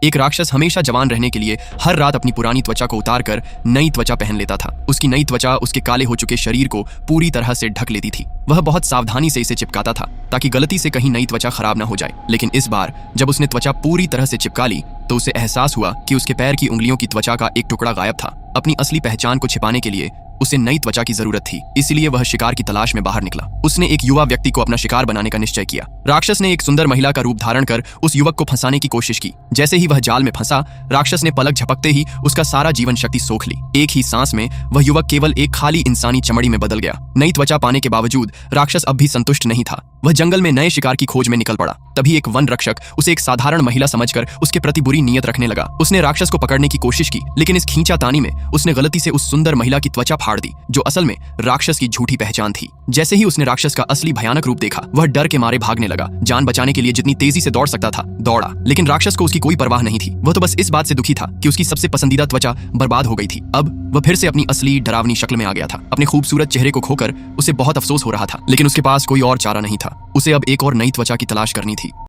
एक राक्षस हमेशा जवान रहने के लिए हर रात अपनी पुरानी त्वचा को उतारकर नई त्वचा पहन लेता था। उसकी नई त्वचा उसके काले हो चुके शरीर को पूरी तरह से ढक लेती थी। वह बहुत सावधानी से इसे चिपकाता था ताकि गलती से कहीं नई त्वचा खराब न हो जाए। लेकिन इस बार जब उसने त्वचा पूरी तरह से चिपका ली तो उसे एहसास हुआ कि उसके पैर की उंगलियों की त्वचा का एक टुकड़ा गायब था। अपनी असली पहचान को छिपाने के लिए उसे नई त्वचा की जरूरत थी, इसलिए वह शिकार की तलाश में बाहर निकला। उसने एक युवा व्यक्ति को अपना शिकार बनाने का निश्चय किया। राक्षस ने एक सुंदर महिला का रूप धारण कर उस युवक को फंसाने की कोशिश की। जैसे ही वह जाल में फंसा, राक्षस ने पलक झपकते ही उसका सारा जीवन शक्ति सोख ली। एक ही सांस में वह युवक केवल एक खाली इंसानी चमड़ी में बदल गया। नई त्वचा पाने के बावजूद राक्षस अब भी संतुष्ट नहीं था। वह जंगल में नए शिकार की खोज में निकल पड़ा। तभी एक वन रक्षक उसे एक साधारण महिला समझकर उसके प्रति बुरी नीयत रखने लगा। उसने राक्षस को पकड़ने की कोशिश की, लेकिन इस खींचातानी में उसने गलती से उस सुंदर महिला की त्वचा फाड़ दी, जो असल में राक्षस की झूठी पहचान थी। जैसे ही उसने राक्षस का असली भयानक रूप देखा, वह डर के मारे भागने लगा। जान बचाने के लिए जितनी तेजी से दौड़ सकता था दौड़ा, लेकिन राक्षस को उसकी कोई परवाह नहीं थी। वह तो बस इस बात से दुखी था कि उसकी सबसे पसंदीदा त्वचा बर्बाद हो गई थी। अब वह फिर से अपनी असली डरावनी शक्ल में आ गया था। अपने खूबसूरत चेहरे को खोकर उसे बहुत अफसोस हो रहा था, लेकिन उसके पास कोई और चारा नहीं था। उसे अब एक और नई त्वचा की तलाश करनी थी।